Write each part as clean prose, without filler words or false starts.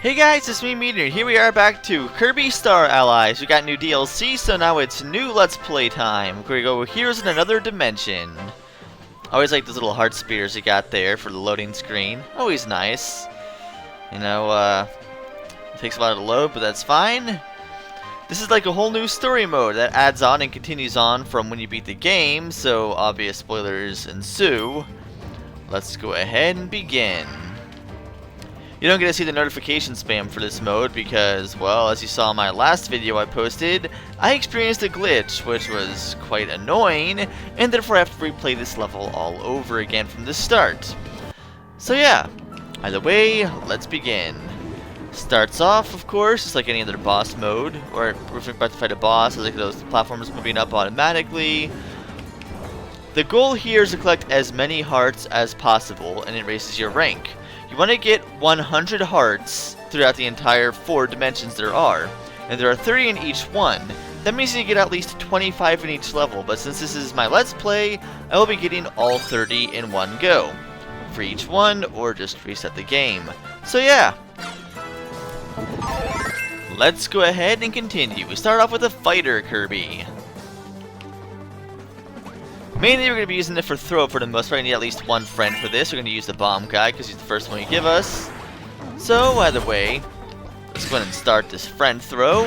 Hey guys, it's me Meteorz. Here we are back to Kirby Star Allies. We got new DLC, so now it's new Let's Play time. We're gonna go Heroes in Another Dimension. I always like those little heart spears you got there for the loading screen. Always nice. You know, it takes a while to load, but that's fine. This is like a whole new story mode that adds on and continues on from when you beat the game, so obvious spoilers ensue. Let's go ahead and begin. You don't get to see the notification spam for this mode because, well, as you saw in my last video I posted, I experienced a glitch, which was quite annoying, and therefore I have to replay this level all over again from the start. So yeah, either way, let's begin. Starts off, of course, just like any other boss mode, or if we're about to fight a boss, I like those platforms moving up automatically. The goal here is to collect as many hearts as possible, and it raises your rank. You want to get 100 hearts throughout the entire 4 dimensions there are, and there are 30 in each one. That means you get at least 25 in each level, but since this is my Let's Play, I will be getting all 30 in one go, for each one, or just reset the game. So yeah, let's go ahead and continue. We start off with a fighter Kirby. Mainly we're going to be using it for throw for the most part. I need at least one friend for this. We're going to use the bomb guy because he's the first one you give us. So either way, let's go ahead and start this friend throw.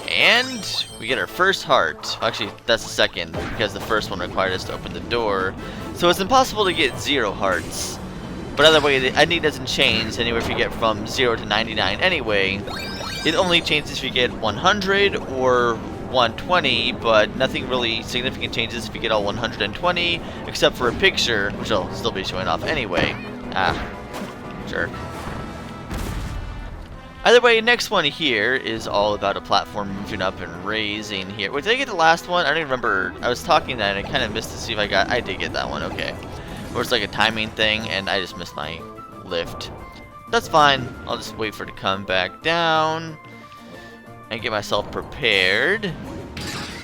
And we get our first heart. Actually, that's the second because the first one required us to open the door. So it's impossible to get 0 hearts. But either way, the ending doesn't change anywhere if you get from 0 to 99 anyway. It only changes if you get 100 or 120, but nothing really significant changes if you get all 120, except for a picture, which I'll still be showing off anyway. Sure. Either way, next one here is all about a platform moving up and raising here. Wait, did I get the last one? I don't even remember. I was talking that and I kind of missed to see if I did get that one, okay. Where it's like a timing thing, and I just missed my lift. That's fine. I'll just wait for it to come back down and get myself prepared.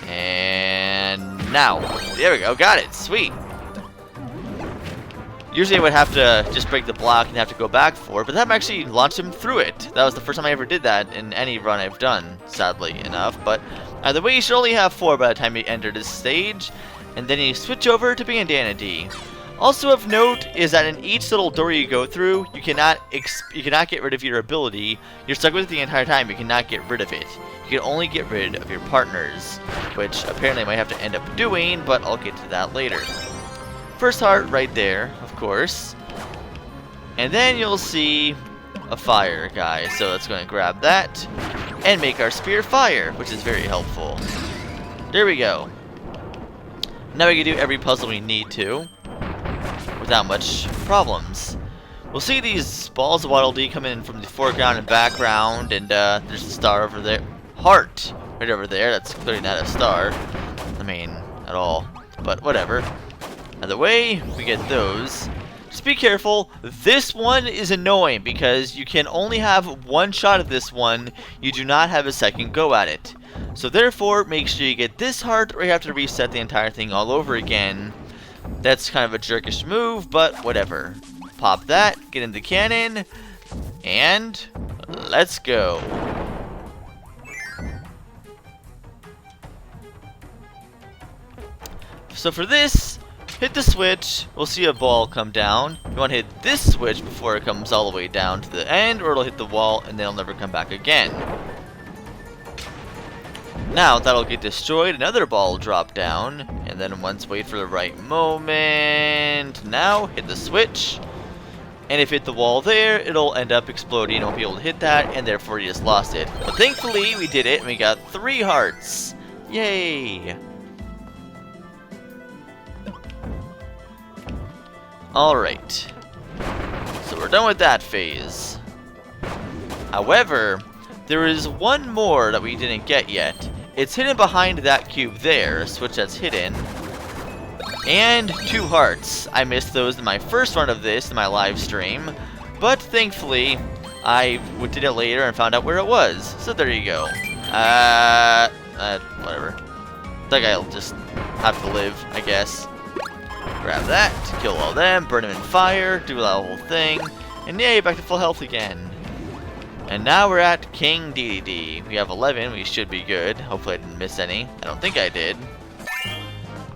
And now, there we go, got it, sweet. Usually I would have to just break the block and have to go back for it, but that actually launched him through it. That was the first time I ever did that in any run I've done, sadly enough. But either way, you should only have 4 by the time you enter this stage, and then you switch over to Bandanity. Also of note is that in each little door you go through, you cannot get rid of your ability. You're stuck with it the entire time. You cannot get rid of it. You can only get rid of your partners, which apparently I might have to end up doing, but I'll get to that later. First heart right there, of course. And then you'll see a fire guy. So let's go and grab that and make our spear fire, which is very helpful. There we go. Now we can do every puzzle we need to without much problems. We'll see these balls of Waddle Dee coming in from the foreground and background, and there's a star over there. Heart right over there. That's clearly not a star. I mean, at all. But whatever. Either way, we get those. Just be careful. This one is annoying because you can only have one shot at this one. You do not have a second go at it. So therefore, make sure you get this heart or you have to reset the entire thing all over again. That's kind of a jerkish move, but whatever. Pop that, get in the cannon, and let's go. So for this, hit the switch, we'll see a ball come down. You want to hit this switch before it comes all the way down to the end, or it'll hit the wall and then it'll never come back again. Now that'll get destroyed, another ball will drop down, and then once wait for the right moment. Now hit the switch, and if you hit the wall there, it'll end up exploding. You won't be able to hit that, and therefore you just lost it. But thankfully we did it, and we got 3 hearts. Yay! Alright, so we're done with that phase. However, there is one more that we didn't get yet. It's hidden behind that cube there, a switch that's hidden. And 2 hearts. I missed those in my first run of this, in my live stream. But thankfully, I did it later and found out where it was. So there you go. Whatever. That guy'll just have to live, I guess. Grab that, kill all them, burn them in fire, do that whole thing. And yay, back to full health again. And now we're at King DDD. We have 11, we should be good. Hopefully I didn't miss any. I don't think I did.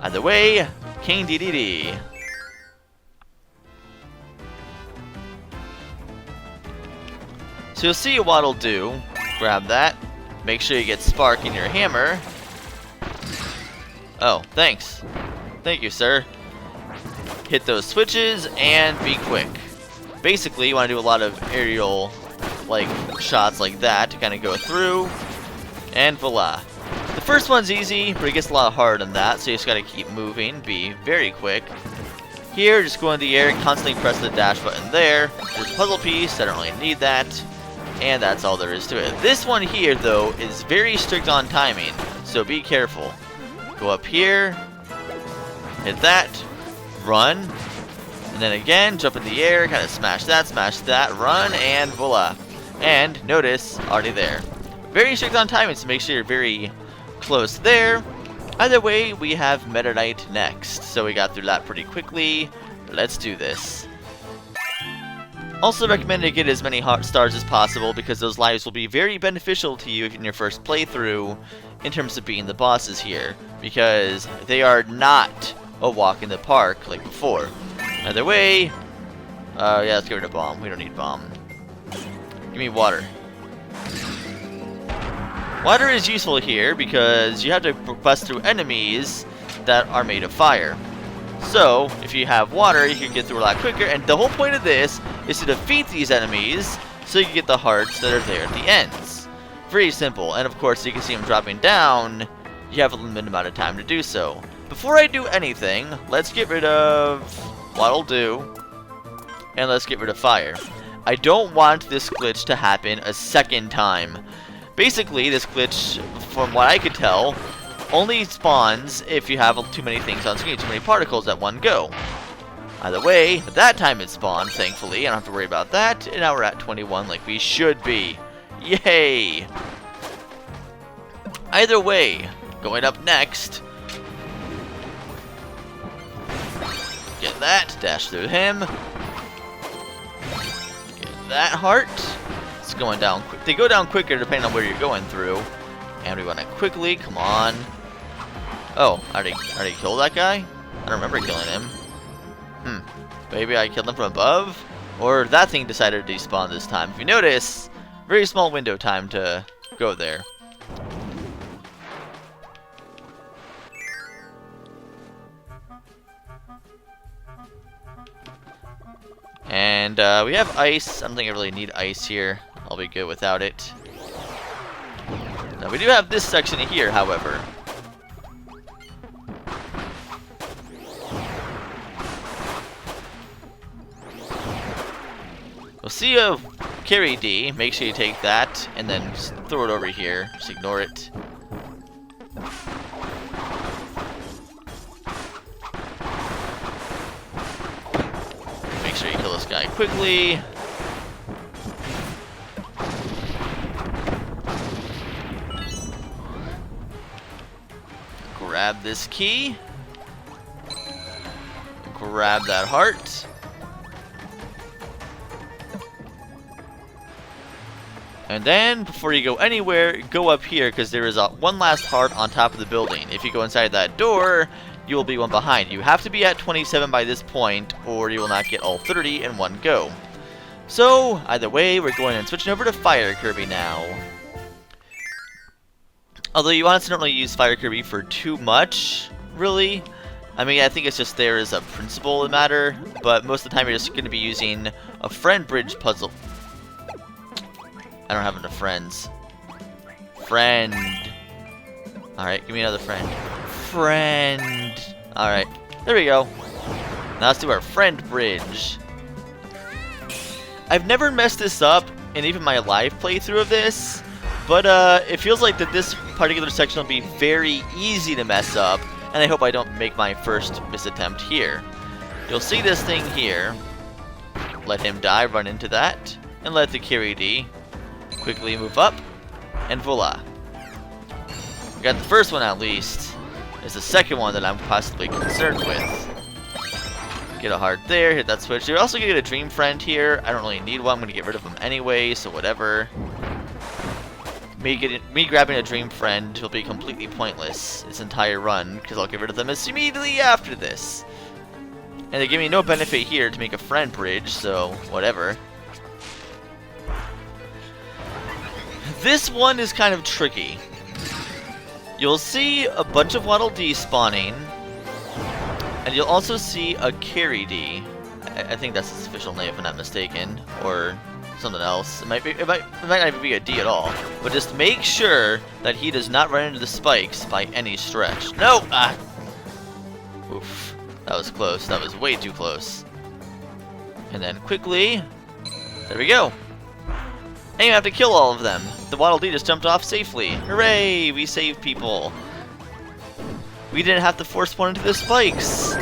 Either way, King DDD. So you'll see what it'll do. Grab that. Make sure you get Spark in your hammer. Oh, thanks. Thank you, sir. Hit those switches and be quick. Basically, you want to do a lot of aerial shots like that to kind of go through. And voila. The first one's easy, but it gets a lot harder than that, so you just gotta keep moving, be very quick. Here, just go in the air and constantly press the dash button there. There's a puzzle piece, I don't really need that. And that's all there is to it. This one here, though, is very strict on timing, so be careful. Go up here, hit that, run, and then again, jump in the air, kind of smash that, run, and voila. And notice, already there. Very strict on timing, so make sure you're very close there. Either way, we have Meta Knight next, so we got through that pretty quickly. Let's do this. Also recommend to get as many heart stars as possible because those lives will be very beneficial to you in your first playthrough in terms of beating the bosses here, because they are not a walk in the park like before. Either way, yeah, let's get rid of bomb. We don't need bomb. Give me water. Water is useful here because you have to bust through enemies that are made of fire. So, if you have water, you can get through a lot quicker, and the whole point of this is to defeat these enemies so you can get the hearts that are there at the ends. Very simple, and of course you can see them dropping down. You have a limited amount of time to do so. Before I do anything, let's get rid of what'll do, and let's get rid of fire. I don't want this glitch to happen a second time. Basically, this glitch, from what I could tell, only spawns if you have too many things on screen, too many particles at one go. Either way, at that time it spawned, thankfully. I don't have to worry about that. And now we're at 21 like we should be. Yay! Either way, going up next. Get that, dash through him. Get that heart. It's going down quick. They go down quicker depending on where you're going through. And we want to quickly, come on. Oh, I already killed that guy? I don't remember killing him. Maybe I killed him from above? Or that thing decided to despawn this time. If you notice, very small window time to go there. And we have ice. I don't think I really need ice here. I'll be good without it. Now we do have this section here, however. We'll see a carry D. Make sure you take that and then just throw it over here. Just ignore it. Make sure you kill this guy quickly. Grab this key. Grab that heart. And then, before you go anywhere, go up here, because there is one last heart on top of the building. If you go inside that door, you will be one behind. You have to be at 27 by this point, or you will not get all 30 in one go. So, either way, we're going and switching over to Fire Kirby now. Although you honestly don't really use Fire Kirby for too much, really. I mean, I think it's just there as a principle matter, but most of the time you're just going to be using a friend bridge puzzle. I don't have enough friends. Friend. Alright, give me another friend. Friend. Alright, there we go. Now let's do our friend bridge. I've never messed this up in even my live playthrough of this, but it feels like that this particular section will be very easy to mess up, and I hope I don't make my first misattempt here. You'll see this thing here. Let him die, run into that, and let the carry D quickly move up, and voila. We got the first one at least. There's the second one that I'm possibly concerned with. Get a heart there, hit that switch. You're also gonna get a dream friend here. I don't really need one, I'm gonna get rid of him anyway, so whatever. Me grabbing a dream friend will be completely pointless this entire run, because I'll get rid of them immediately after this. And they give me no benefit here to make a friend bridge, so whatever. This one is kind of tricky. You'll see a bunch of Waddle Dee spawning, and you'll also see a Carry D. I think that's his official name if I'm not mistaken, or something else. It might not even be a D at all. But just make sure that he does not run into the spikes by any stretch. No! Ah! Oof. That was close. That was way too close. And then quickly, there we go. And you have to kill all of them. The Waddle Dee just jumped off safely. Hooray! We saved people. We didn't have to force one into the spikes.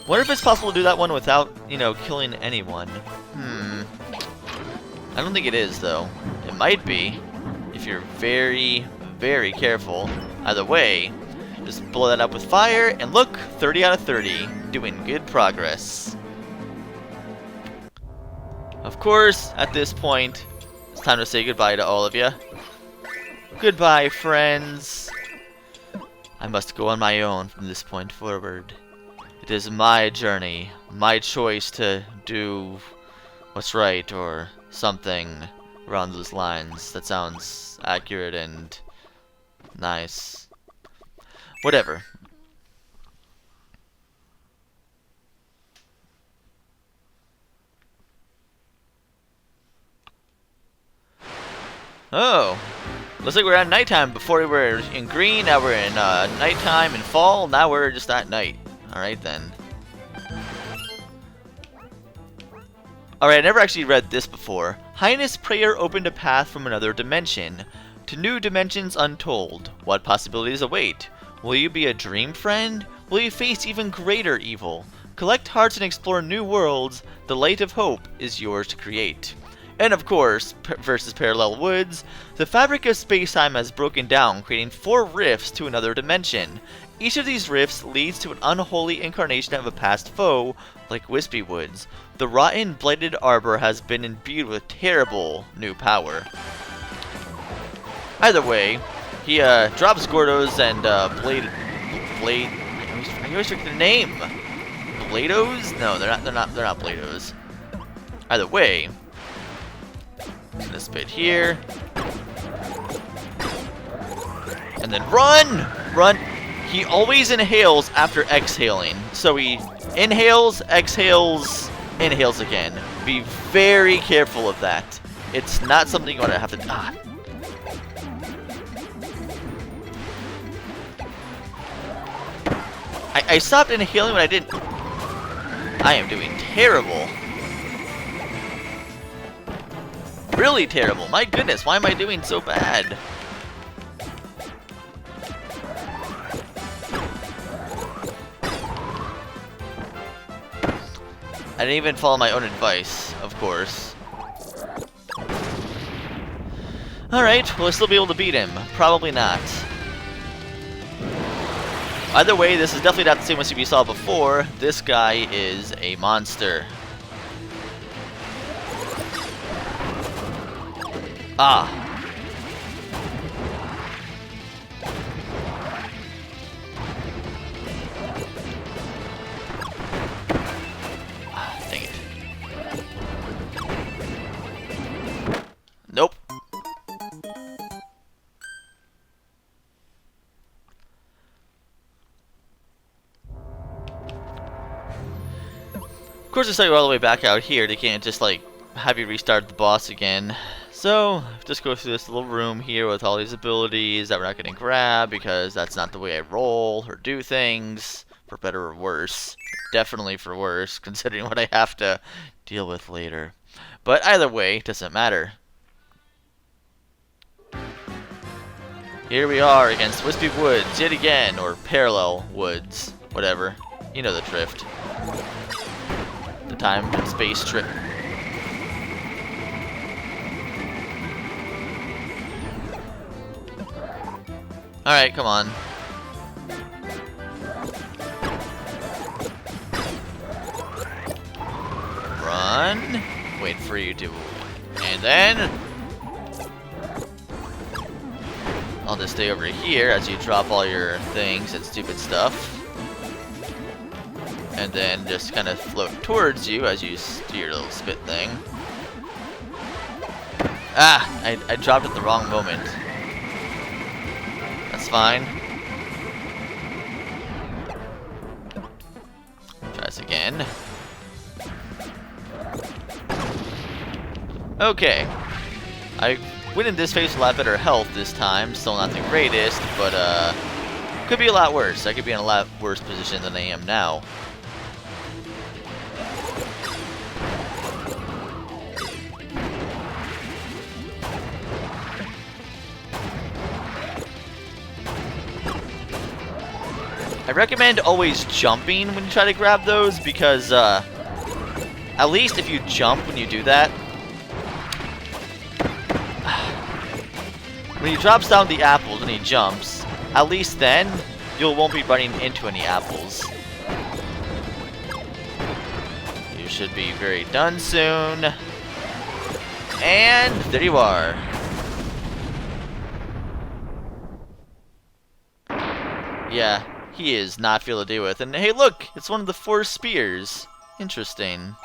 Wonder if it's possible to do that one without, you know, killing anyone. I don't think it is, though. It might be, if you're very, very careful. Either way, just blow that up with fire, and look, 30 out of 30. Doing good progress. Of course, at this point, it's time to say goodbye to all of you. Goodbye, friends. I must go on my own from this point forward. It is my journey, my choice to do what's right, or something around those lines. That sounds accurate and nice. Whatever. Oh, looks like we're at nighttime. Before we were in green, now we're in nighttime and fall. Now we're just at night. Alright then. Alright, I never actually read this before. Highness Prayer opened a path from another dimension. To new dimensions untold. What possibilities await? Will you be a dream friend? Will you face even greater evil? Collect hearts and explore new worlds. The light of hope is yours to create. And of course, versus Parallel Woods, the fabric of space-time has broken down, creating 4 rifts to another dimension. Each of these rifts leads to an unholy incarnation of a past foe, like Wispy Woods. The rotten, blighted arbor has been imbued with terrible new power. Either way, he drops Gordos and Blade. I always forget the name. Blados? No, they're not Blados. Either way, this bit here, and then run. He always inhales after exhaling. So he inhales, exhales, inhales again. Be very careful of that. It's not something you want to have to... I stopped inhaling when I didn't... I am doing terrible. Really terrible. My goodness, why am I doing so bad? I didn't even follow my own advice, of course. Alright, will I still be able to beat him? Probably not. Either way, this is definitely not the same as we saw before. This guy is a monster. Ah. Dang it. Nope. Of course, it's like all the way back out here. They can't just like have you restart the boss again. So, just go through this little room here with all these abilities that we're not going to grab because that's not the way I roll or do things, for better or worse. Definitely for worse, considering what I have to deal with later. But either way, it doesn't matter. Here we are against Wispy Woods yet again, or Parallel Woods, whatever. You know the drift. The time and space trip. Alright, come on. 1. Wait for you to... And then... I'll just stay over here as you drop all your things and stupid stuff. And then just kind of float towards you as you do your little spit thing. Ah! I dropped at the wrong moment. That's fine. Try this again. Okay. I went in this phase with a lot better health this time. Still not the greatest, but could be a lot worse. I could be in a lot worse position than I am now. I recommend always jumping when you try to grab those because at least if you jump when you do that, when he drops down the apples and he jumps, at least then you won't be running into any apples. You should be very done soon. And there you are. Yeah. He is not feel to deal with. And hey, look! It's one of the 4 spears. Interesting.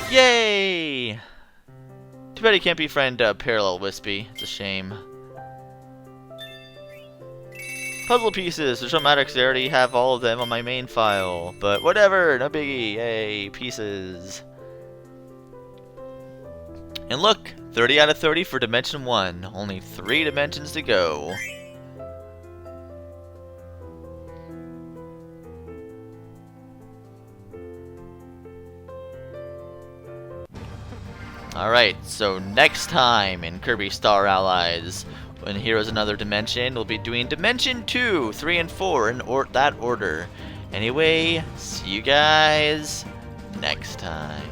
Yay! Too bad he can't befriend Parallel Wispy. It's a shame. Puzzle pieces. There's no matter because I already have all of them on my main file. But whatever, no biggie. Yay, pieces. And look, 30 out of 30 for Dimension 1. Only 3 dimensions to go. Alright, so next time in Kirby Star Allies, when Heroes Another Dimension, we'll be doing Dimension 2, 3, and 4 in that order. Anyway, see you guys next time.